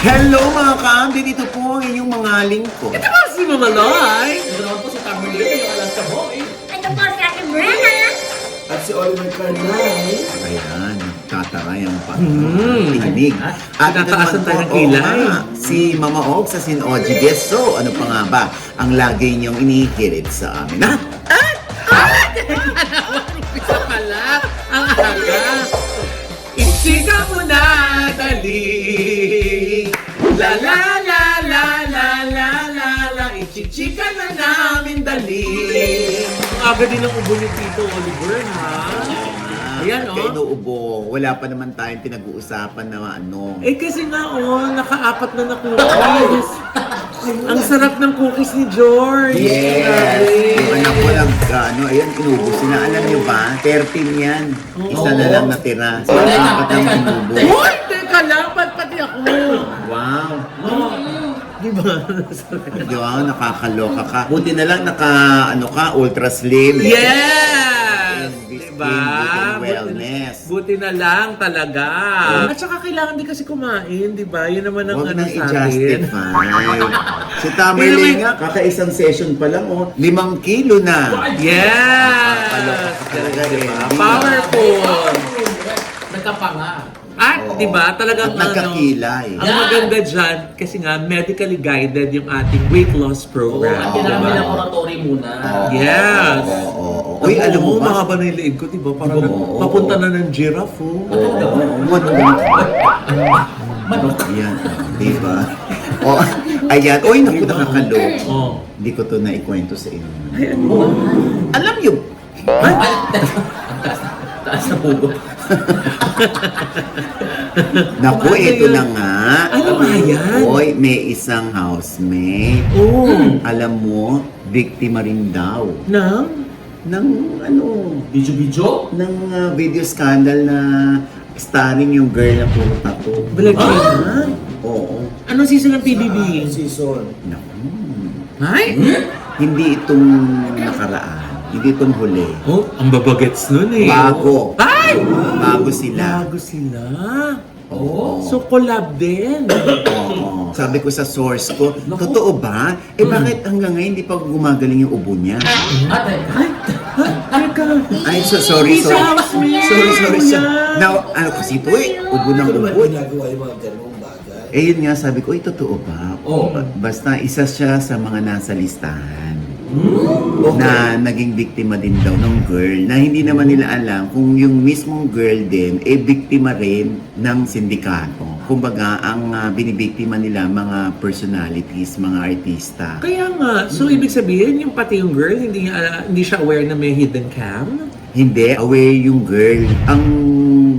Hello mga kambi, dito po ang inyong mga lingkod. Ito ba si Mama Loy? Ito naman po si Carmelita, yung Alaska Boy. Ito po si Ate Brenna. At si Oliver Carnay. Ayan, tataray ang pag-tinig. At ito Tinataasan naman tayo po, ng kilay. si Mama Og sa Sinoji Gesso. Ano pa nga ba ang lagi niyong inihirit sa amin? Ha? Isa pala, ang aga. Ichika mo na, dali. La la la la la la la la. Ichichika na namin, dali. Ang aga din ang ubo ni Tito Oliver, ha? Ayan, Kay oh. Inuubo, wala pa naman tayong pinag-uusapan na ano. Eh kasi nga, oh, nakaapat na cookies. Ang sarap ng cookies ni George. Yes! Yung anak ko ayan, inubos na. Alam niyo ba? 13 yan. Isa na lang natira. So, apat ang inubos. Uy! Teka lang, pati ako. Wow! Di ba? Di ba? Nakakaloka ka. Buti na lang ultra slim. Yes! This Diba? skin, wellness. Buti na lang talaga. At saka kailangan din kasi kumain, di ba? Yun naman ang Huwag ano nang sa atin. i-justify. Si Tamerlane nga, kakaisang session pa lang, 5 kilo na. Yes! Nakakaloka ka talaga rin. Powerful! Nagkapanga. At, Oo. di ba, talagang At nagkakilay. ang maganda dyan, kasi nga, medically guided yung ating weight loss program. At di kailangan ba? may laboratory muna. Yes! Oo. Uy, alam mo ba? mahaba na yung leeg ko, di ba? Parang Oo. papunta na ng giraffe, oh. Manok. Ayan, di ba? O, ayan. Uy, naku, nakakaloka. Oh. Hindi ko to naikwento sa inyo. Ay, ano? Alam niyo, Taas na pugo. naku, Ano ito yun? na nga. Ano ba yan? Uy, may isang housemate. Oh. Alam mo, biktima rin daw Nang? ng Bidyo-bidyo? ng video scandal na starring yung girl na puro tattoo. Black China? Oo. Anong season ng PBB? Season. Naku. Ay? Hindi itong nakaraan. Hindi itong huli. Oh, ang babagets nun eh. Bago. Ay! Bago sila. Bago sila. Oo. So, collab din. Oo. Sabi ko sa source ko, totoo ba? Bakit hanggang ngayon hindi pa gumagaling yung ubo niya? Ate. Teka. Ay, sorry. Isa housemate. Sorry. Kuya. Now, kasi ito ubo ng Ano naman ubo. ginagawa yung mga ganung bagay? Yun nga, sabi ko, totoo ba? Oo. Basta isa siya sa mga nasa listahan. Na naging biktima din daw ng girl na hindi naman nila alam kung yung mismong girl din biktima rin ng sindikato. Kumbaga, ang binibiktima nila mga personalities, mga artista. Kaya nga, so ibig sabihin, yung pati yung girl, hindi siya aware na may hidden cam? Hindi, aware yung girl. Ang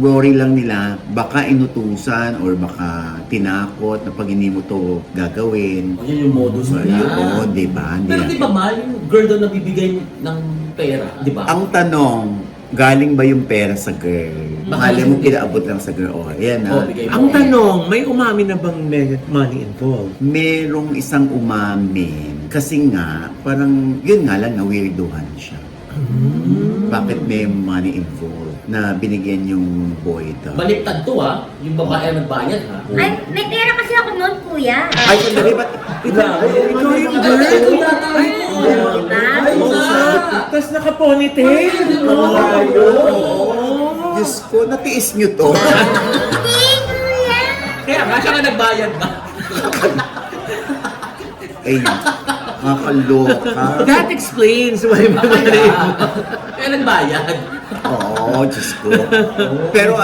worry lang nila, baka inutusan or baka tinakot na pag hindi mo to gagawin. O yan yung modus nila. Oo, di ba? Pero di ba ma, yung girl daw nabibigay ng pera, di ba? Ang tanong, galing ba yung pera sa girl? Akala mo pinaabot lang sa girl. Oh, ayan Oh, na. bigay mo. Ang tanong, may umami na bang may money involved? Merong isang umamin. Kasi nga, parang, yun nga lang, na-weirduhan siya. Bakit may money involved na binigyan yung boy daw? Baliktad to ha, yung babae ang nagbayad ha. Ay, may pera kasi ako noon, kuya. Ay, sandali, ba't? Ikaw yung girl? Ay, tapos naka-ponytail? Diyos ko, natiis nyo to. Hindi, kuya. Kaya nga siya nga nagbayad ba? Ay, makakaloka. That explains why may money involved. Kaya nagbayad. Oo, Diyos ko. Pero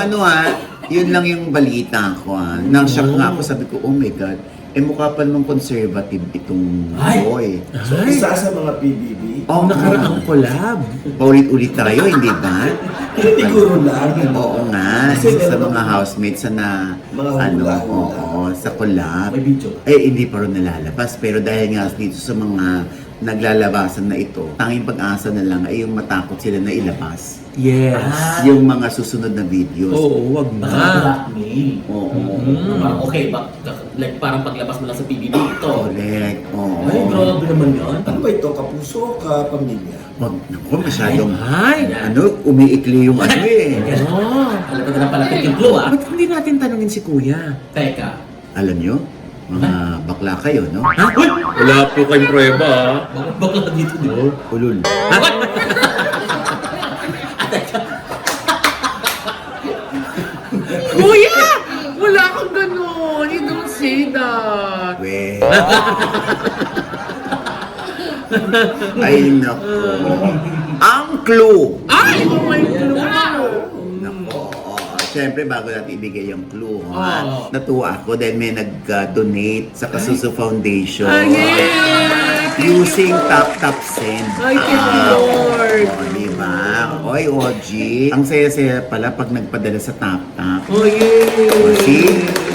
yun lang yung balita ko Nang-shock nga ako, sabi ko, oh my God, mukha pa namang conservative itong Ay! boy. So, isa sa mga PBB. Oo, Nakaraang collab. Paulit-ulit tayo, hindi ba? Siguro lang. Oo nga, sa mga housemates na Mga hula-hula. sa collab. May video. Hindi pa rin nalalabas. Pero dahil nga dito sa mga naglalabasan na ito, tanging pag-asa na lang ay yung matakot sila na ilabas. Yes. Yung mga susunod na videos. Oo, wag Baka na. blackmail. Oo. Parang okay, like parang paglabas mo lang sa PBB ito. Correct. Oo. Ay, grabe naman yan. Ano ba ito? Kapuso o kapamilya? Wag, naku, masyadong, Ay! umiikli yung eh. Oh. Alam ko na lang palapit yung clue ah. Ba't hindi natin tanungin si Kuya? Teka, Alam nyo, Mga bakla kayo, no? Ha? Uy! Wala po kayong prueba, ha? Bakla dito, di ba? Ulul. Kuya! Wala kang ganon. You don't say that. We. Ay, nako. Ang clue. Ay! Oh my God! Nako. Siyempre, bago natin ibigay yung clue, ha? Oh. Natuwa ako dahil may nag-donate sa Kasuso Foundation. Ay, yeah! Using Tap Send. Ay, thank you, Lord. Diba? Oy, OG. Ang saya-saya pala pag nagpadala sa Tap. Oh, yeah! See,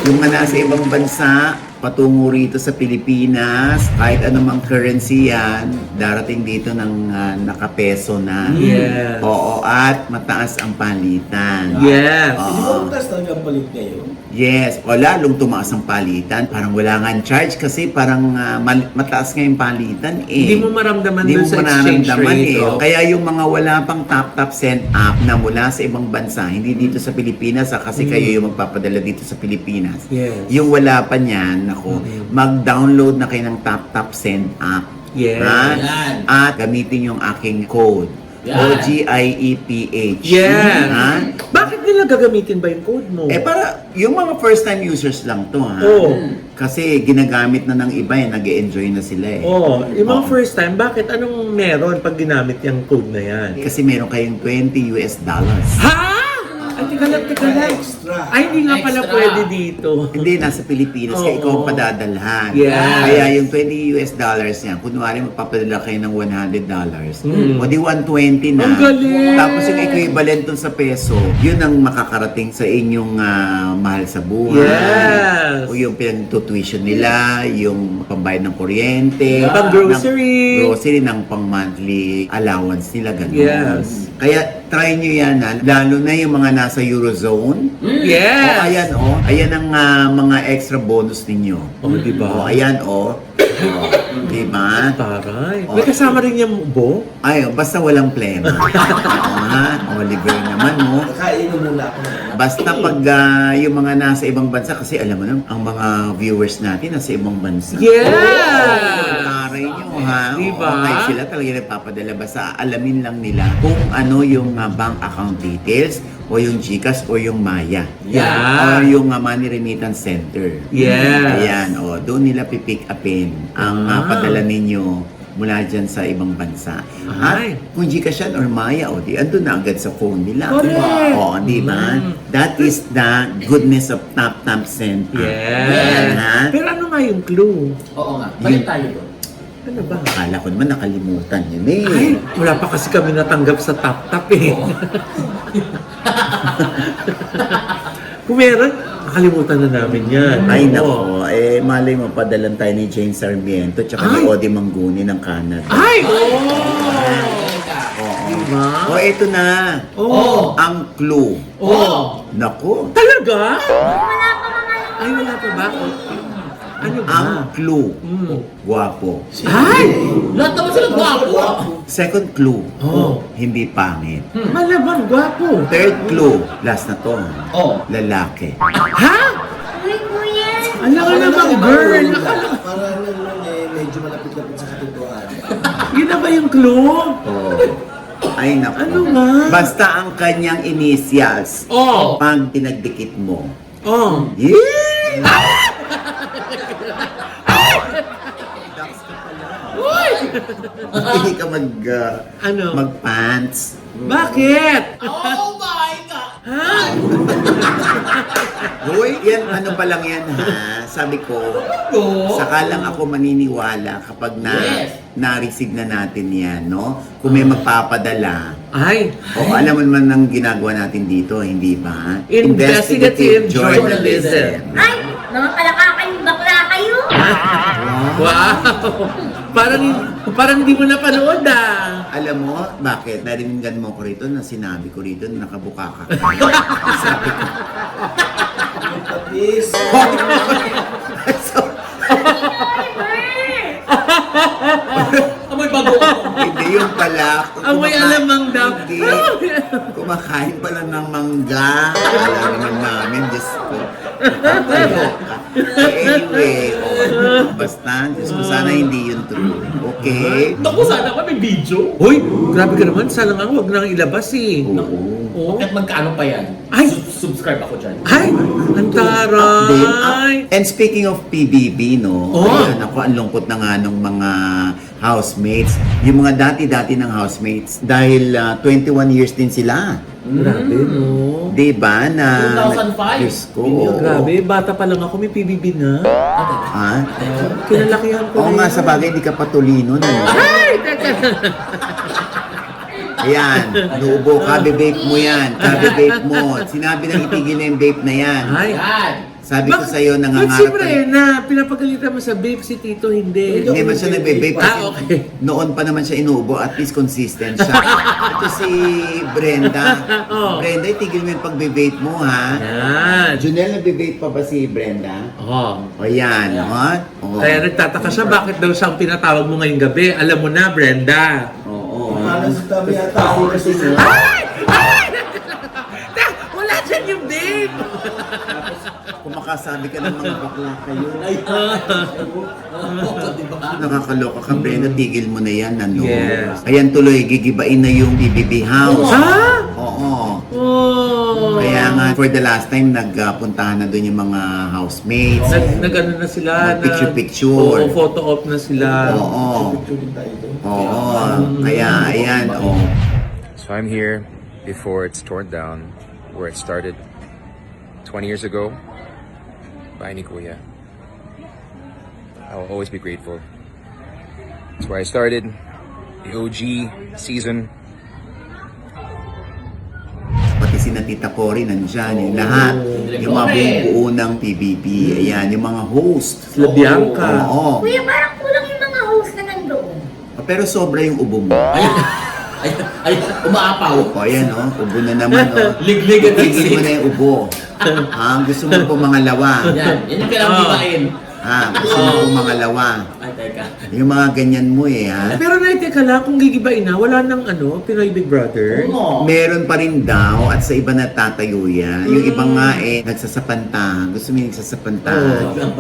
yung mga nasa ibang bansa, patungo rito sa Pilipinas, kahit anumang currency yan, darating dito ng nakapeso na. Yes. Oo, at mataas ang palitan. Yes. Di ba ang taas talaga ang palit ngayon? Yes, o lalong tumaas ang palitan. Parang wala nga charge kasi parang mataas nga yung palitan eh. Hindi mo maramdaman Hindi dun mo sa exchange mararamdaman rate. eh. Oh. Kaya yung mga wala pang Tap Send app na mula sa ibang bansa, hindi dito sa Pilipinas kasi kayo yung magpapadala dito sa Pilipinas. Yes. Yung wala pa niyan, ako, mag-download na kayo ng Tap Send app. Yes. Ha? Yan. At gamitin yung aking code. Yan. OGIEPH. Yes. Ha? Bakit nila gagamitin ba yung code mo? Eh para, yung mga first time users lang to ha. Oo. Kasi ginagamit na ng iba eh, nag-e-enjoy na sila eh. Oh, yung mga Oo. first time, bakit? Anong meron pag ginamit yung code na yan? Kasi meron kayong $20. Ha? Ay, teka lang. Extra. Ay, hindi nga pala Extra. pwede dito. Hindi, nasa Pilipinas, kaya Oo. ikaw ang padadalhan. Yes. Kaya yung $20 niya, kunwari magpapadala kayo ng $100, o di 120 na. Ang galing! Tapos yung equivalent dun sa peso, yun ang makakarating sa inyong mahal sa buhay. Yes. O yung pinag-tuition nila, yung pambayad ng kuryente. Pang grocery. Grocery ng pang monthly allowance nila, ganun. Yes. Kaya try nyo yan, lalo na yung mga nasa Eurozone. Yes. Ayan ang mga extra bonus ninyo. Oh, di ba? Ayan, di ba? Taray. May kasama rin yung bo? Ay, basta walang plema. Oliver naman, Nakainom muna ako. Basta pag yung mga nasa ibang bansa, kasi alam mo na, ang mga viewers natin nasa ibang bansa. Yeah! Taray nyo, ha? Diba? Oo, kahit sila talaga nagpapadala. Basta alamin lang nila kung ano yung bank account details o yung GCash o yung Maya. Yeah. O yung money remittance center. Yes. Ayan, doon nila pipick upin ang padala ninyo mula dyan sa ibang bansa. Ay. At kung GCash yan or Maya, di andun na agad sa phone nila. Correct. Oo, di ba? That is the goodness of Tap Send. Yes. Ha? Pero ano nga yung clue? Oo nga. Balik tayo doon. Ano ba? Akala ko naman nakalimutan yun eh. Ay, wala pa kasi kami natanggap sa tap-tap eh. Kung meron, nakalimutan na namin yan. Ay, Oo. nako. Malay mo, padalan tayo ni Jane Sarmiento tsaka ni Ay. Odi Mangguni ng Canada. Ay! Oo. Diba? Ito na. Oo. Ang clue. Oo. Nako. Talaga? Wala pa mga Ay, wala pa ba? Ano ba? Ang clue. Mm. Guwapo. Ay! Lahat naman sila gwapo. Second clue. Oh. Hindi pangit. Malamang, gwapo. Third clue. Last na to. Oh. Lalaki. Ha? Uy, kuya! Alam ka namang girl. Para naman medyo malapit-lapit sa katotohanan. Yun na ba yung clue? Oh. Ay, nako. Ano nga? Basta ang kanyang initials. Oh. Pag pinagdikit mo. Oh. Yeah! Hindi ka Ano? mag-pants. Bakit? Oh my God! Ha? Hoy, yan, ano pa lang yan ha? Sabi ko, saka lang ako maniniwala kapag Yes. na-receive na natin yan, no? Kung may magpapadala, Ay. alam mo naman ang ginagawa natin dito, hindi ba? Investigative journalism. Ay! Mga palakakayong bakla kayo! Wow! Parang hindi mo napanood ah. Alam mo, bakit? Naringan mo ko rito na sinabi ko rito na nakabuka ka. Sabi ko, Tapis. so, Amoy bago ako. hindi yung pala. Amoy alamang daw. Hindi. Kumakain pala ng mangga. Alam naman namin, Diyos ko. Anyway, basta, Diyos ko, sana hindi yun true. Okay? Naku, sana ka may video. Hoy, grabe ka naman. Sana nga huwag nang ilabas eh. Oo. Bakit magkano pa yan? Ay! Subscribe ako dyan. Ay! Ang taray! And speaking of PBB, no? Oh. Ayan, ako, ang lungkot na nga nung mga housemates. Yung mga dati-dati ng housemates. Dahil 21 years din sila. Grabe, no? Diba? Na, 2005. Diyos ko. oo. Grabe, bata pa lang ako, may PBB na. Ha? Kinalakihan ko Oo na nga, yan. sa bagay, hindi ka patulino. No? Ay! Teka! Ayan, nuubo, kabe-vape mo yan. Kabe-vape mo. Sinabi na itigil na yung vape na yan. Ay! Yan. Sabi ko sa'yo, Ba't nangangarap siyempre na pinapagalitan mo sa vape si Tito, hindi. Hindi man siya nagbe-vape kasi okay. noon pa naman siya inuubo, at least consistent siya. Ito si Brenda. Oh. Brenda, itigil mo yung pagbe-vape mo, ha? Yan. Junel, nagbe-vape pa ba si Brenda? Oh. O yan, ha? Oo. Kaya nagtataka siya, bakit daw siyang pinatawag mo ngayong gabi? Alam mo na, Brenda. Oo. Parang sa tabi yata ako kasi niya. Ay! Ay! Wala dyan yung vape! Kung makasabi ka ng mga bakla kayo, Diba? nakakaloka ka, Brenda, tigil mo na yan, ano? Yes. Ayan tuloy, gigibain na yung BBB house. Ha? Oo. Oh. Kaya nga, for the last time, nagpuntahan na doon yung mga housemates. Nag-ano na sila, Picture-picture. Oo, photo op na sila. Oo. Picture tayo doon. Oo. Kaya, ayan, oo. So I'm here before it's torn down, where it started 20 years ago. Bahay ni Kuya. I will always be grateful. It's where I started, the OG season. Pati si Tita Cory nandyan, yung lahat. Yung mga buong-buo ng PBB. Ayan, yung mga host. Sila Bianca. Oo. Kuya, parang kulang yung mga host na nandoon. Pero sobra yung ubo mo. Ay, umaapaw. O, ayan, oh. Ubo na naman, oh. Liglig at Tigil mo ligsik. na yung ubo. Gusto mo po mga lawa. Yan yung kailangan dibain. Gusto mo po mga lawa. Ay, teka. Yung mga ganyan mo eh, ha? Pero teka lang, kung gigibain na, wala nang Pinoy Big Brother. Oo. Meron pa rin daw at sa iba na tatayo yan. Yung iba nga nagsasapanta. Gusto mo yung nagsasapanta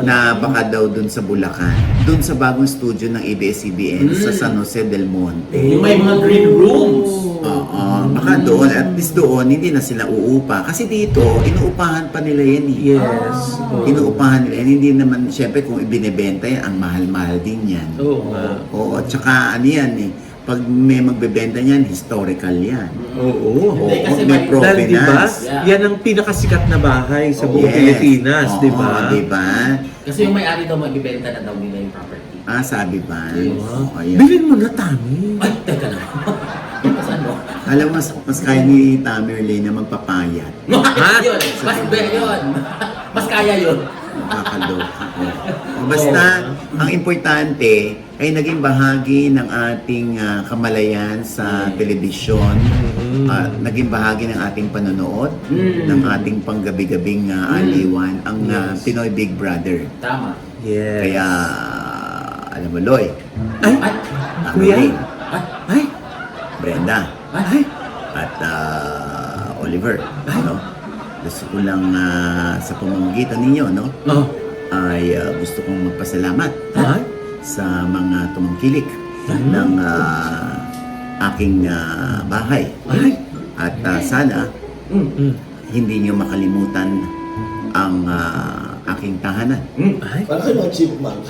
na baka daw dun sa Bulacan. Dun sa bagong studio ng ABS-CBN sa San Jose del Monte. Yung may mga green rooms. Oo, baka doon. At least doon, hindi na sila uupa. Kasi dito, inuupahan pa nila yan eh. Yes. Inuupahan nila yan. Hindi naman, syempre kung ibinebenta yan, ang mahal-mahal din yan. Oo nga. Oo, tsaka ano yan eh. Pag may magbebenta niyan, historical yan. Oo. Oo, Hindi, kasi may may- Dahil diba, provenance. Yeah. yan ang pinakasikat na bahay sa buong Yes. Pilipinas, Oo, diba? diba? Kasi yung may-ari daw magbibenta na daw nila yung property. Sabi ba? Yes. Oo, ayan. Bilhin mo na, Tami. Ay, teka na. Mas ano? Alam mo, mas kaya ni Tamerlane na magpapayat. Yun. Mas kaya yun. Nakakaloka. O basta, ang importante ay naging bahagi ng ating kamalayan sa telebisyon. Naging bahagi ng ating panonood, ng ating panggabi-gabing aliwan, ang Pinoy Big Brother. Tama. Yes. Kaya, alam mo, Loy, Ay, Ay, Kuya? Tamerlane, Ay, Brenda, ay, at Oliver, ano? Gusto ko lang sa pamamagitan ninyo, no? oh, Ay gusto kong magpasalamat ay, sa mga tumangkilik ng aking bahay. ay, At sana hindi niyo makalimutan ang aking tahanan. ay, Parang kayo mga chipmunks.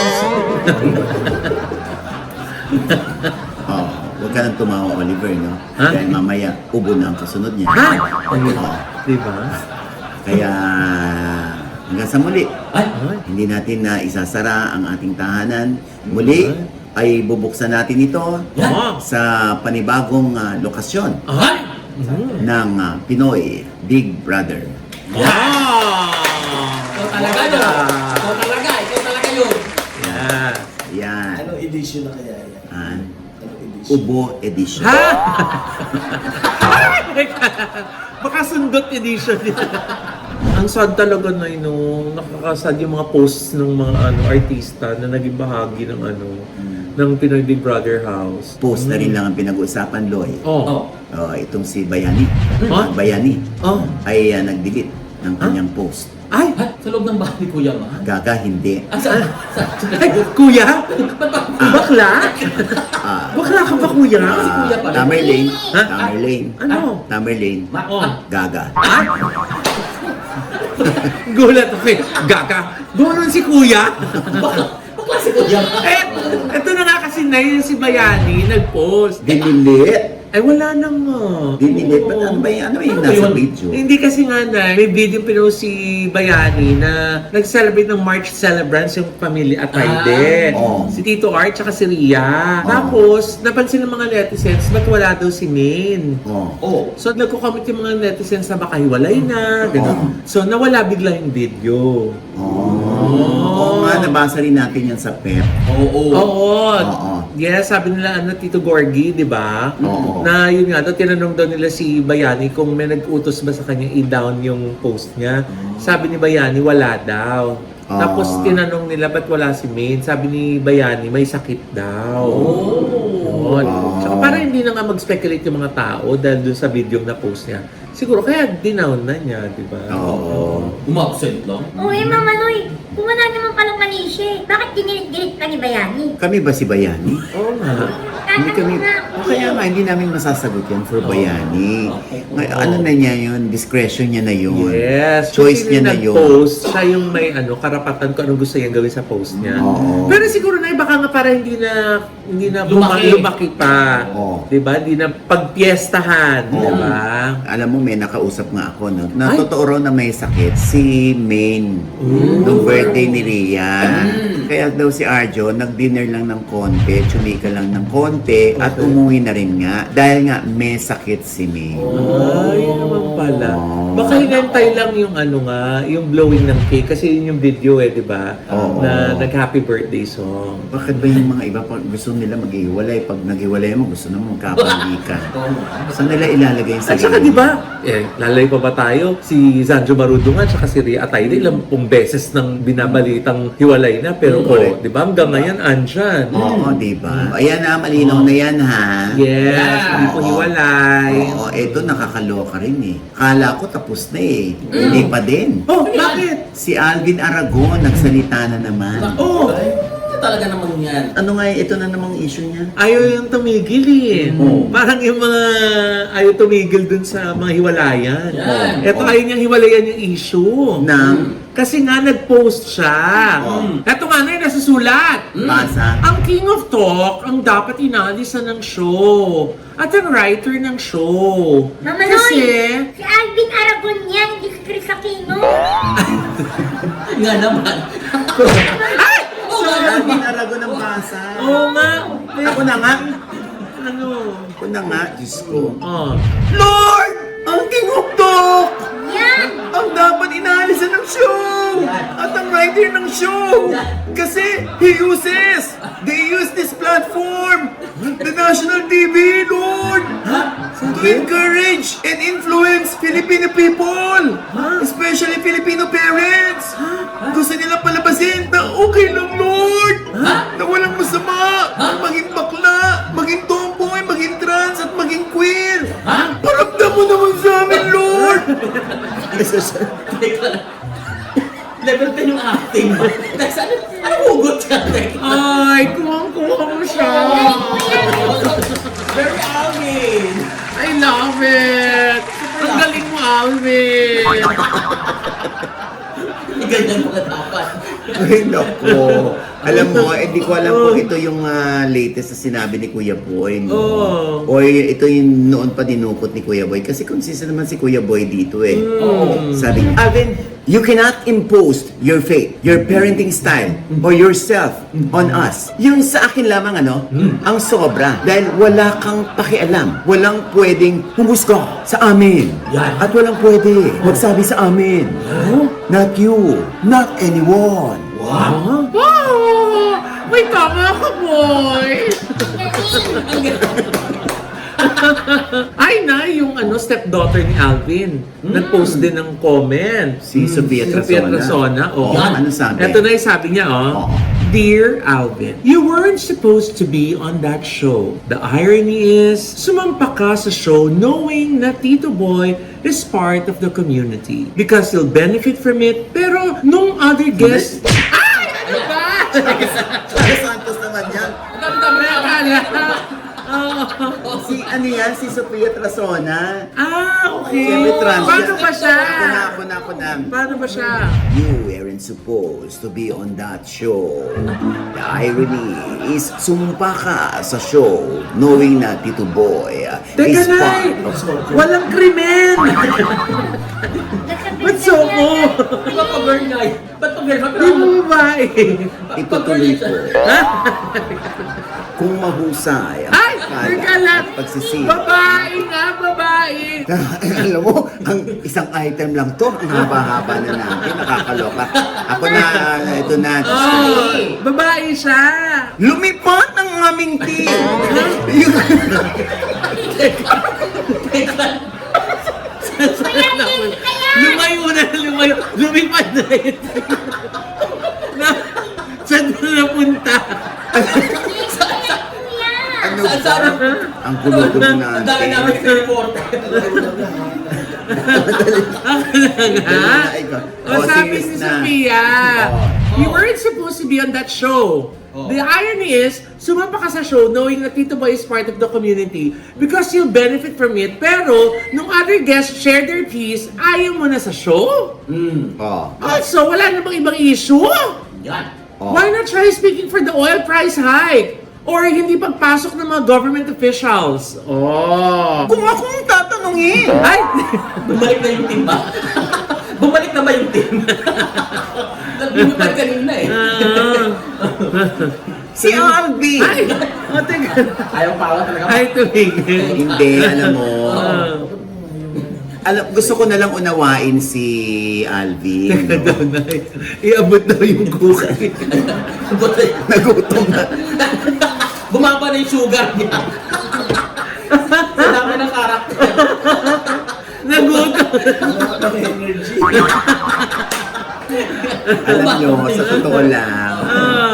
Huwag ka nang tumawa, Oliver, no? Ha? Dahil mamaya, ubo na ang kasunod niya. ay, Oo. diba? Kaya hanggang sa muli, Ay, hindi natin na isasara ang ating tahanan. Muli ay bubuksan natin ito Oo. sa panibagong lokasyon Ay, ng Pinoy Big Brother. wow! ikaw talaga no? Ikaw talaga yun. Yeah. Yan. Anong edition na kaya yan? Ah, Anong edition? Ubo Edition. Ha? Baka sundot edition yun. Ang sad talaga na nung nakakasad yung mga posts ng mga artista na naging bahagi ng ng Pinoy Big Brother House. Post na rin lang ang pinag-uusapan, Loy. Oh. Oh. Itong si Bayani. Huh? Bayani Oh. ay nag-delete ng kanyang post. Ay! Ha? Sa loob ng bahay ni Kuya Ma? Gaga, hindi. Ah, sa... Ay, kuya? Bakla? Ah, Bakla ka ba, kuya? Kuya pala. Tamerlane. Ha? Tamerlane. Ano? Tamerlane. Oh. Gaga. Gulat ako eh. Gaga. Doon si kuya. Bakla si Kuya Ma? Ito na nga kasi na yun si Bayani, nag-post. Dinilit. Ay, wala na nga. Dinilit. Ba't ano ba yung nasa video? Hindi kasi nga na, may video pinost si Bayani na nag-celebrate ng March celebrants yung pamilya Atayde. Oh. Si Tito Art tsaka si Ria. Oh. Tapos, napansin ng mga netizens, ba't wala daw si Maine? Oh. Oh. So, nagko-comment yung mga netizens na baka hiwalay na, Oh. gano'n. So, nawala bigla yung video. Oo nga, nabasa rin natin yan sa PEP. Oo. Oo. Oo. Yes, sabi nila Tito Gorgie, di ba? Oo. Na yun nga, tinanong daw nila si Bayani kung may nag-utos ba sa kanya i-down yung post niya. Sabi ni Bayani, wala daw. Ah. Tapos tinanong nila, ba't wala si Maine? Sabi ni Bayani, may sakit daw. Yun. Ah. Tsaka para hindi na nga mag-speculate yung mga tao dahil dun sa video na post niya. Siguro kaya dinown na niya, di ba? Oo. Umabsent lang? Uy, Mama Noy, kung wala naman palang mali siya, bakit dinilit-dilit pa ni Bayani? Kami ba si Bayani? Oo nga. Hindi kami, o kaya nga, hindi namin masasagot yan for Bayani. Ano na niya yun, discretion niya na yun. Yes. Choice Kung niya sino na yun. nag-post, siya yung may karapatan kung anong gusto niyang gawin sa post niya. Oo. Pero siguro na baka nga para hindi na Lumaki. lumaki pa. Oo. 'Di ba? Hindi na pagpiestahan, 'di ba? Alam mo, may nakausap nga ako, no? Na totoo raw na may sakit si Maine nung birthday ni Ria. Kaya daw si Arjo, nag-dinner lang ng konti, chumika lang ng konti, at umuwi na rin nga. Dahil nga, may sakit si Maine. Ay, naman pala. Oo. Baka hinantay lang yung yung blowing ng cake kasi yun yung video 'di ba? Oo. Na nag-happy birthday song. Bakit ba yung mga iba, pag gusto nila maghiwalay, pag naghiwalay mo, gusto na magkapalikan. Saan nila ilalagay yung At saka di ba, lalay pa ba tayo? Si Zanjo Marudungan at si Ria Atayde, ilang beses nang binabalitang hiwalay na. Pero Correct. di ba, hanggang ngayon, andyan. Oo, di ba? Ayan na, malinaw na yan, ha? Yes, Yeah. hindi ko hiwalay. Oo, eto nakakaloka rin eh. Kala ko tapos na eh. Hindi pa din. Oh, bakit? Si Alvin Aragon, nagsalita na naman. Oh, Talaga naman yan. Ano nga ito na namang issue niya? ayaw yung tumigil eh. Parang yung mga ayaw tumigil dun sa mga hiwalayan. Yan. Eto ayaw niyang hiwalayan yung issue. Nang Kasi nga nag-post siya. Eto nga na yung nasusulat. basa. Ang King of Talk ang dapat inaalisa ng show. At ang writer ng show. Mama Kasi, Noy, si Alvin Aragon yan, hindi si Chris Aquino. Nga naman. ay! So, Alvin Aragon ang basa. Oo nga. Ako na nga. Ano? Ako na nga, Diyos ko. Oh. Lord! Ang King of Talk! Yan! Ang dapat inaalisan ng show! At ang writer ng show! Kasi they use this platform, the national TV, Lord, to encourage and influence Filipino people, especially Filipino parents. Gusto nila palabasin na okay lang, Lord, na walang masama, maging bakla, maging tomboy, maging trans, at maging queer. Paramdam mo naman sa amin, Lord! Teka lang. Level 10 yung acting mo. Ano hugot ka? Ay, kuwang-kuha mo siya. Very Alvin! I love it. Ang galing mo, Alvin. Ganyan mga dapat. Ay, naku. Alam mo, di ko alam kung ito yung latest na sinabi ni Kuya Boy, no? Oh. O ito yung noon pa dinukot ni Kuya Boy. Kasi consistent naman si Kuya Boy dito eh. Sabi niya, Alvin, you cannot impose your faith, your parenting style, or yourself on us. Yung sa akin lamang, ang sobra. Dahil wala kang pakialam. Walang pwedeng humusga sa amin. Yan. At walang pwede magsabi sa amin. Not you. Not anyone. Wow! Wow! May tama ka, boy. Ay na, yung stepdaughter ni Alvin. Nag-post din ng comment. Si Sofia Trasona. Trasona. Oh. Ano sabi? Ito na yung sabi niya, Oo. Dear Alvin, you weren't supposed to be on that show. The irony is, sumampa ka sa show knowing na Tito Boy is part of the community because you'll benefit from it, pero nung other guests... Ay! Ano ba? Santos naman yan. Dami-dami na Akala. Si ano yan? Si Sofia Trasona. Okay. Siyempre trans. Paano ba siya? Ako na. Paano ba siya? You weren't supposed to be on that show. The irony is sumpa ka sa show knowing na Tito Boy Teka is na! part of... Walang krimen! Ba't so mo? Ba't pa-girl na eh? Ba't pa-girl? Di mo babae. Itutuloy ko. Kung mahusay ang Ay! pagkala Teka lang! at pagsisisi. Babae nga, babae! Alam mo, ang isang item lang to, ang haba-haba na natin, nakakaloka. Ako na, ito na. Oh, babae siya! Lumipat ang aming team! Lumayo na, lumayo. Lumipad na yun. Saan na napunta? Ano Saan? ba? Ang gulo-gulo Ang dami natin. namin sa reporter. Ha? O Oh, sabi serious ni na. Sophia, Oh. you weren't supposed to be on that show. The irony is, sumapa ka sa show knowing that Tito Boy is part of the community because you'll benefit from it. Pero, nung other guests share their piece, ayaw mo na sa show? Oh. Also, wala na bang ibang issue? Yan. Oh. Why not try speaking for the oil price hike? Or hindi pagpasok ng mga government officials? Oh. Kung akong tatanungin! Ay! Bumalik na yung team ba? Bumalik na ba yung team? Nagbumipad kanina eh. Si Alvin! Ay! O, teka. Ayaw pawa talaga. Ay, tumigil. Hindi, alam mo. Gusto ko na lang unawain si Alvin. Teka daw na. Iabot daw yung cookie. Nagutom na. Bumaba na yung sugar niya. Sa dami ng karakter. Nagutom. Energy. Alam nyo, sa totoo lang,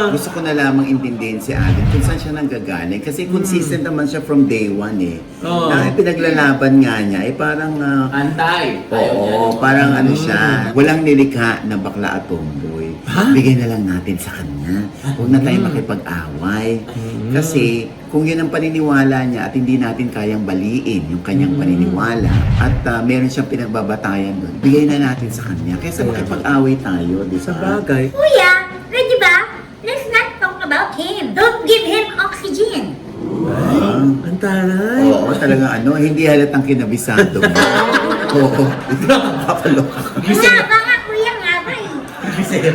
gusto ko na lamang intindihin si Alvin kung saan siya nanggagaling. Kasi consistent naman siya from day one eh. Oo. Na pinaglalaban nga niya, eh parang... Antay. Ayaw niya. oo, parang ano siya, walang nilikha na bakla at tomboy. Bigay na lang natin sa kanya. Huwag na tayo makipag-away. Kasi kung yun ang paniniwala niya at hindi natin kayang baliin yung kanyang paniniwala at meron siyang pinagbabatayan doon, bigay na natin sa kanya. Kaysa makipag-away tayo, di Sa ba? bagay. Kuya, ready ba? Let's not talk about him. Don't give him oxygen. Ang taray. Oo, talagang ano, hindi halatang kinabisado mo. Oo, ito nakakaloka. Nga ba nga, kuya nga ba eh.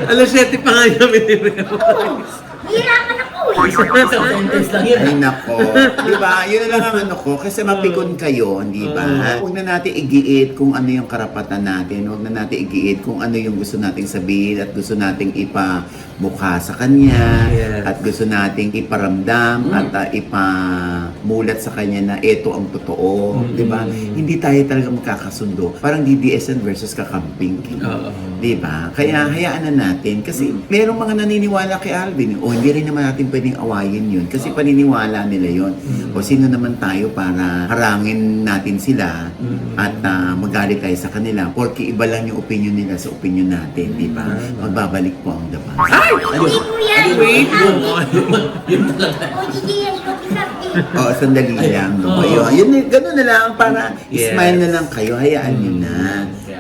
Alas 7 pa nga namin tinrew. Oo, hirapan ako eh. Isang sentence lang yun. Ay nako. Di ba? Yun na lang ang ano ko. Kasi mapikon kayo, di ba? Huwag na natin igiit kung ano yung karapatan natin. Huwag na natin igiit kung ano yung gusto nating sabihin at gusto nating ipamukha sa kanya. Yes. At gusto nating iparamdam at ipamulat sa kanya na ito ang totoo. Di ba? Hindi tayo talaga magkakasundo. Parang DDSN versus kakamping. Oo. Di ba? Kaya hayaan na natin. Kasi merong mga naniniwala kay Alvin. O hindi rin naman natin pwedeng awayin yun. Kasi paniniwala nila yun. O sino naman tayo para harangin natin sila at magalit tayo sa kanila. Porque iba lang yung opinion nila sa opinion natin. Di ba? Magbabalik po ang daba. Ay! Hindi kuya. Wait mo. Yun talaga. O, hindi yan. O, sandali lang. No? Yun, ganun na lang. Para Yes. smile na lang kayo. Hayaan nyo na.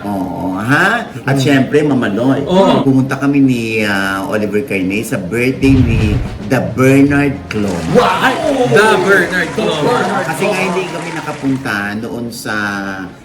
Oo, ha? At syempre, Mamaloy. Oo. Pumunta kami ni Oliver Carney sa birthday ni The Bernard Club. Ay! The Bernard Club. Kasi nga hindi kami nakapunta noon sa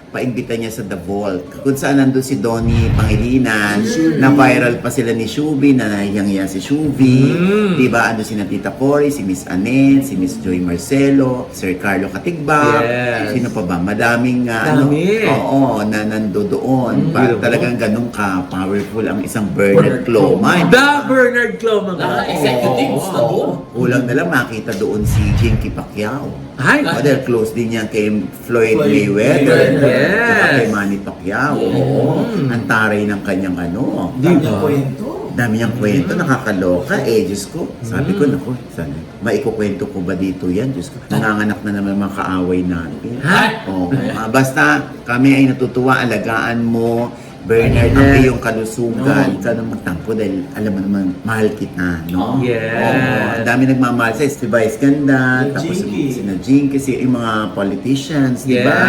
paimbita niya sa The Vault. Kung saan nandun si Donnie Pangilinan, na viral pa sila ni Shubi, na nahiyang-hiya si Shubi. Diba? Ano si Tita Cory, si Miss Annette, si Miss Joy Marcelo, Sir Carlo Katigbak. Yes. Sino pa ba? Madaming Dami. oo, na nando doon. Beautiful. Talagang ganun ka-powerful ang isang Bernard Cloma. The Bernard Club. Naka-executives na doon. Kulang na lang makita doon si Jinky Pacquiao. Ay! O, dahil close din yan kay Floyd Floyd Mayweather. Mayweather. Tsaka Yes. kay Manny Pacquiao. Oo. Ang taray ng kanyang ano. Di ba? Kwento. Dami niyang kwento, nakakaloka. Diyos ko. Sabi ko, naku, maikukwento ko ba dito yan? Diyos ko, nanganganak na naman mga kaaway natin. Ha? Oo. Basta kami ay natutuwa, alagaan mo, Bernard, ang iyong kalusugan. Ikaw na magtampo dahil alam mo naman, mahal kita, no? Yes. Oo. Ang dami nagmamahal sa'yo. Si Vice Ganda, tapos si Jinky, si yung mga politicians, di ba?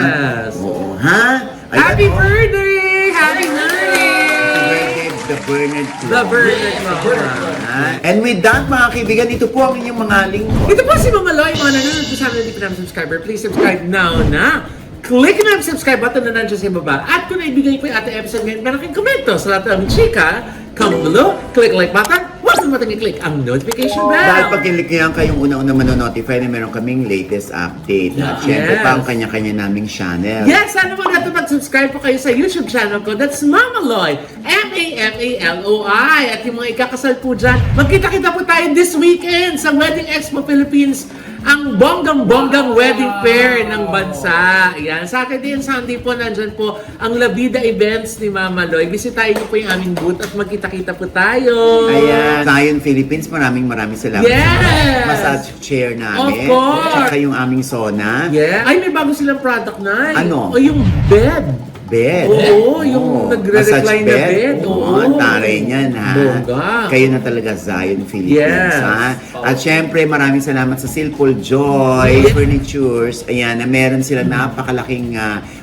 Yes. Oo. Ha? Ayan, Happy oh. birthday! Happy birthday! The Bernard The Bernard. And with that, mga kaibigan, ito po ang inyong mga lingkod. Ito po si Mama Loy, mga nanonood po sa amin, hindi pa namin subscriber. Please subscribe now na. Click na ang subscribe button na nandiyan sa baba. At kung naibigay ko yung ating episode ngayon, meron kayong komento sa lahat ng chika, comment below, click like button, huwag naman i-click ang notification Dahil bell. pag click nyo yan, kayong una-una manonotify na meron kaming latest update. At syempre Yes. pa ang kanya-kanya naming channel. Yes, sana mo natin mag-subscribe po kayo sa YouTube channel ko. That's Mama Loy. M-A-M-A-L-O-I. At yung mga ikakasal po dyan, magkita-kita po tayo this weekend sa Wedding Expo Philippines. Ang bonggang-bonggang wedding fair ng bansa. Yan. Saturday and Sunday po, nandyan po ang La Vida Events ni Mama Loy. Bisitahin niyo po yung aming booth at magkita-kita po tayo. Ayan. Zion Philippines, maraming salamat. Yes! Massage chair namin. Of course! Tsaka yung aming sauna. Yeah. Ay, may bago silang product na. Ano? O yung bed. Bed. Oo, yung nagre-recline na bed. Oo, taray niyan ha. Bongga. Kayo na talaga Zion Philippines Yes. ha. At syempre maraming salamat sa Silpol Joy Furnitures. Ayan, na meron sila napakalaking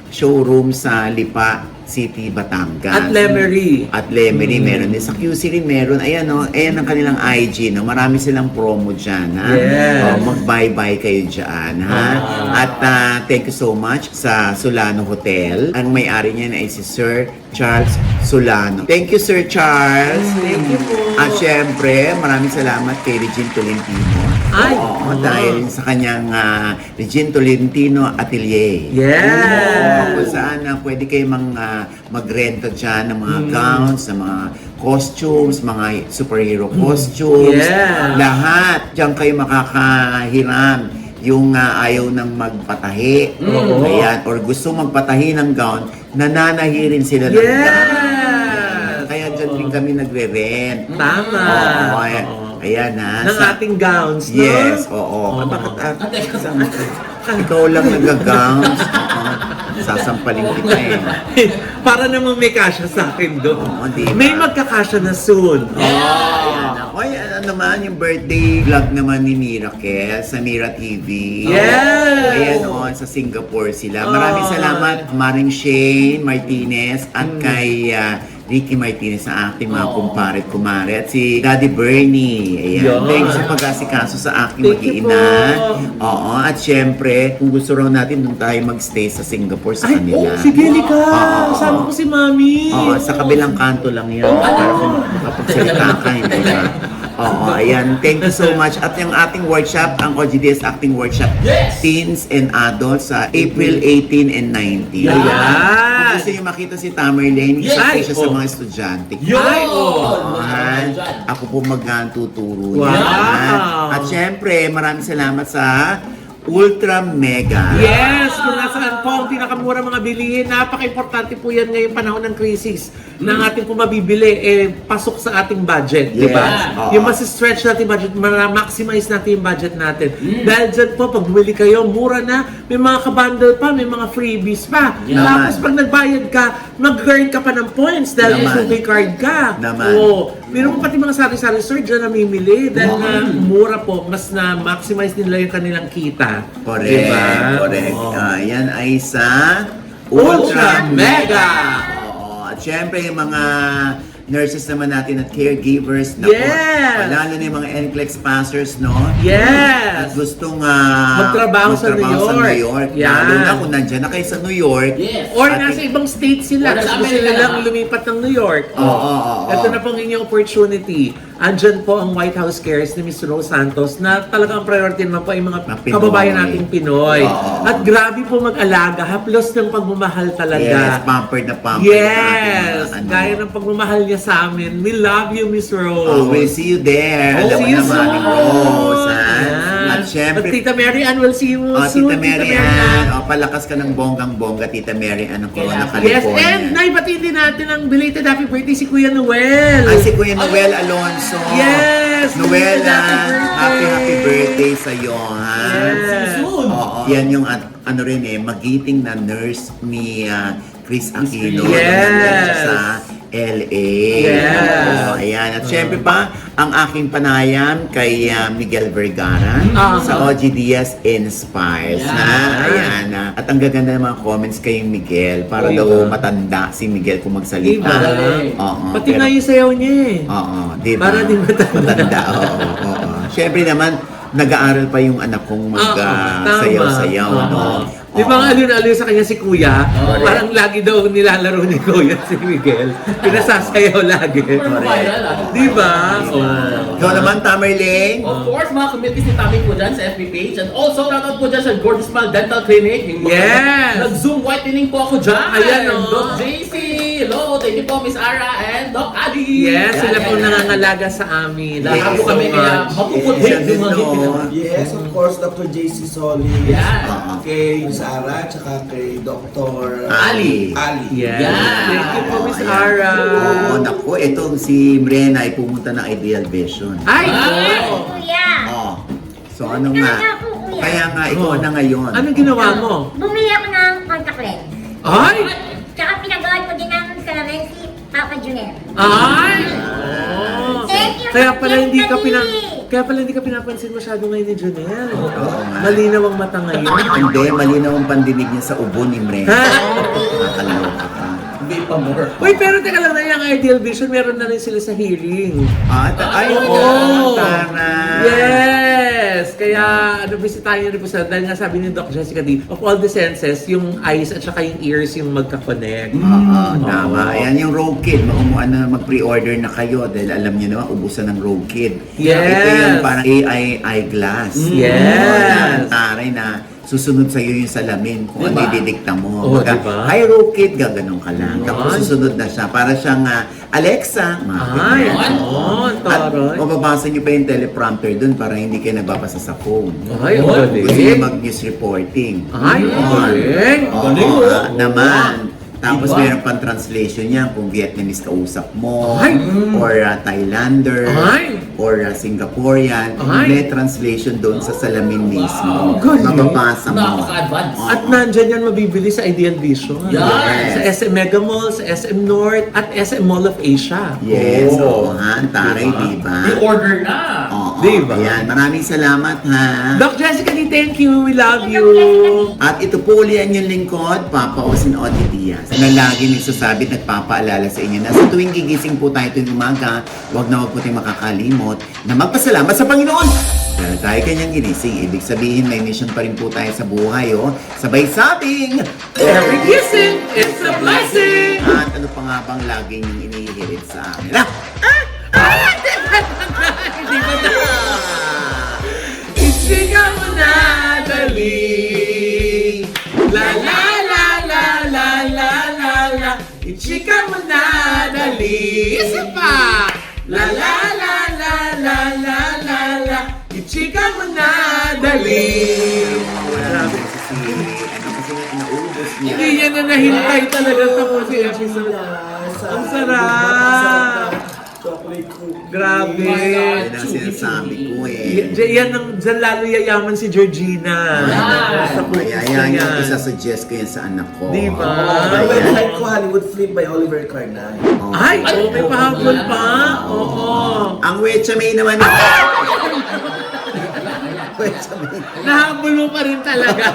showroom sa Lipa City, Batangas. At Lemery. At Lemery, meron din. Sa QC rin meron. Ayan o, ayan ang kanilang IG. No? Marami silang promo dyan. Ha? Yes. Mag-bye-bye kayo dyan. Ha? At thank you so much sa Solano Hotel. Ang may-ari niyan ay si Sir Charles Solano. Thank you, Sir Charles. Thank you po. At syempre, maraming salamat kay Regine Tolentino. Ay, Oo, dahil sa kanyang Regine Tolentino Atelier. Yes. Kung saan pwede kayo magrenta dyan ng mga gowns, ng mga costumes, mga superhero costumes. Yeah. Lahat. Diyan kayo makakahiram. Yung ayaw ng magpatahi. Ayan. Or gusto magpatahi ng gown, nananahi rin sila ng gown. Yes. Kaya dyan din kami nagre-rent. Tama. Oo, ayan. Ayan ha. Ng ating gowns, no? Yes, oo. Bakit ikaw lang nag-gowns? Sasampalin kita eh. Para naman may kasya sa akin doon. Oo, di ba? May magkakasya na soon. Oy, ano naman yung birthday vlog naman ni Miracle sa Mira TV. Yes! Ayan o, sa Singapore sila. Maraming salamat, Maring Shane Martinez at kay Ricky Martinez sa aking mga kumpare at kumare at si Daddy Bernie. Ayan. Yun. Thanks sa pag-asikaso sa aking Thank you mag-iina. po. Oo, at syempre, kung gusto raw natin nung tayo magstay sa Singapore sa Ay, kanila. sige, Lika. Oo. Sama ko si Mami. Oo, sa kabilang kanto lang yan. Para kung makapagsalita ka, hindi ba? Oo, ayan. Thank you so much. At yung ating workshop, ang OGDS Acting Workshop, Yes! Teens and Adults sa April 18 and 19. Ayan. Kung gusto nyo makita si Tamerlane, Yes! isa siya sa Oh. mga estudyante. Yun! Ay, oo. Oo, ako po magtuturo Wow. yan. At syempre, maraming salamat sa Ultra Mega. Yes! Kung nasaan po ang pinakamura mga bilihin, napaka-importante po yan ngayong panahon ng crisis na ating po mabibili, pasok sa ating budget, di ba? Yes, oo. Yung mas-stretch natin budget, ma-maximize natin yung budget natin. Dahil dyan po, pag bumili kayo, mura na, may mga kabundle pa, may mga freebies pa. Naman. Tapos pag nagbayad ka, mag-earn ka pa ng points dahil may Naman. suki card ka. Naman. Oo. Meron pa pati mga sari-sari store dyan namimili dahil na mura po, mas na-maximize nila yung kanilang kita. Correct. Diba? Correct. Oo. Yan ay sa Ultra Mega! Oo. At syempre yung mga nurses naman natin at caregivers. Naku, Yes! lalo na yung mga NCLEX passers, no? Yes! At gustong Magtrabaho sa New York. Yan. Lalo na kung nandyan na kayo sa New York. Yes! Or At- nasa ibang state sila, Or nasa gusto sila Amerika lang na. lumipat ng New York. Oo. Ito na pong inyong opportunity. Andyan po ang White House Cares ni Mr. Rose Santos na talagang priority naman po ay mga Mga Pinoy. kababayan nating Pinoy. Oo. At grabe po mag-alaga, haplos ng pagmamahal talaga. Yes, pampered na pampered. Yes! na ating mga, Gaya ng pagmamahal niya sa amin. We love you, Miss Rose. Oh, we'll see you there. Oh, Alam mo see you naman, soon. Rose, ha? Yan. At At syempre- At Tita Mary Ann, we'll see you Oh, soon. Tita Mary Ann. Oh, palakas ka ng bonggang-bongga, Tita Mary Ann ng Corona, Yes, California. and naibatiin din natin ang belated happy birthday si Kuya Noel. Ay, si Kuya Noel Alonso. Yes! Noela, Happy happy birthday sa'yo, ha? Yes. Soon. Oo, yan yung ano rin magiting na nurse ni Chris Aquino. Yes. Sa LA. Yes. Oh, ayan. At syempre pa, ang aking panayam kay Miguel Vergara sa OG Diaz Inspires. Yeah. Ha? Ayan. At ang gaganda ng mga comments kay Miguel para daw matanda si Miguel kung magsalita. Diba? Oo. Pati pero- nga yung sayaw niya eh. Oo, di ba? Para din matanda. Oo. Siyempre naman, nag-aaral pa yung anak kong mag-sayaw-sayaw, no? Di ba nga aliw sa kanya si Kuya? Oo. Parang lagi daw nilalaro ni Kuya si Miguel. Pinasasayaw lagi. Super viral, ah. Di ba? Oh. Ikaw naman, Tamerling. Of course, mga community si Tami po dyan sa FB page. And also, shoutout po dyan sa Gorgeous Smile Dental Clinic. Yung mga- Yes! Nag-Zoom whitening po ako dyan. Ayan, oh. Doc JC. Hello. Thank you po, Miss Ara and Doc Adi. Yes, sila Yan, po yan. nangangalaga sa amin. Lahat Thank po you kami so kaya much. mapuput-hit Siya din, yung mga ngipin no? naman. Yes, of course, Dr. JC Soli. Yan. Kay Miss Ara, tsaka kay Dr. Ali. Ali. Yes. Yeah. Thank you po, Miss Ayan. Ara. Oo, naku, itong si Mrena ay pumunta ng Ideal Vision. Ay! Ah! oh. Kuya. Oo. So ano nga? Kaya nga, ikaw na ngayon. Anong ginawa mo? Bumili ako ng contact lens. Ay! Tsaka pinagawa ko din ng salamin si Papa Junel. Ay! Oh. Thank you, Kaya pala hindi ka Tiffany. kaya pala hindi ka pinapansin masyado ngayon ni Junel. Oo nga. Malinaw ang mata ngayon. Hindi, malinaw ang pandinig niya sa ubo ni Mrena. Ha? Nakakaloka ka. Hindi pa more. Uy, pero teka lang na yung Ideal Vision, meron na rin sila sa hearing. Ay, oo. taray. Yes! Kaya, bisitahin niyo rin po sila. Dahil nga sabi ni Doc Jessica D, of all the senses, yung eyes at saka yung ears yung magka-connect. Oo, tama. Ayan yung Rogue Kid. Mag-pre-order na kayo dahil alam niyo naman, ubusan ng Rogue Kid. Yes. Ito yung parang AI eyeglass. Yes. Taray na susunod sa iyo yung salamin kung Diba? ano ididikta mo. Oo, Baga, diba? Hi, Rogue Kid, gaganon ka lang. Tapos Ay. susunod na siya. Para siyang Alexa. Ay, ganyan. oo, At taray. mababasa niyo pa yung teleprompter dun para hindi kayo nagbabasa sa phone. Ay, ang Gusto niyo galing. mag-news reporting. Ay, ang galing. Oo, Galing, oh. naman. Tapos Diba? meron pang translation niya kung Vietnamese kausap mo, Ay. or Thailander, Ay. or Singaporean. Ay. May translation doon sa salamin mismo. Galing. Mababasa mo. Napaka-advance. At nandyan yan mabibili sa Ideal Vision. Yes. Sa SM Mega Mall, sa SM North, at SM Mall of Asia. Yes, Oh. oo ha. Taray, diba? I-order na. Oo. Diba? Ayan, maraming salamat ha. Doc Jessica D, thank you. We love you. At ito po uli ang inyong lingkod, Papa Osin Odi Diaz, na lagi nagsasabi at nagpapaalala sa inyo na sa tuwing gigising po tayo tuwing umaga, huwag na huwag po tayong makakalimot na magpasalamat sa Panginoon. Dahil tayo kanyang ginising, ibig sabihin may mission pa rin po tayo sa buhay, oh. Sabay sabing! Every kissing, it's a blessing. At ano pa nga bang lagi niyong inihirit sa amin? Hindi ba na? Ichika mo na, dali. La la la la la la la la. Ichika mo na, dali. Isa pa. La la la la la la la la. Ichika mo na, dali. Wala na si ano kasi naubos niya. Hindi yan na nahintay talaga tapos si episode. Ang sarap. Chocolate cookie. Grabe. Yan ang sinasabi ko eh. Yan ang dyan lalo yayaman si Georgina. Yan. Sa cookies Kaya na yan yung yan. isasuggest ko yan sa anak ko. Di ba? Ang Ayan. website ko, Hollywood Flip by Oliver Carnal. Oo. Ay, oh, may pahabol pa. Oo. Ang Wecha May naman. Wecha May. Nahabol mo pa rin talaga.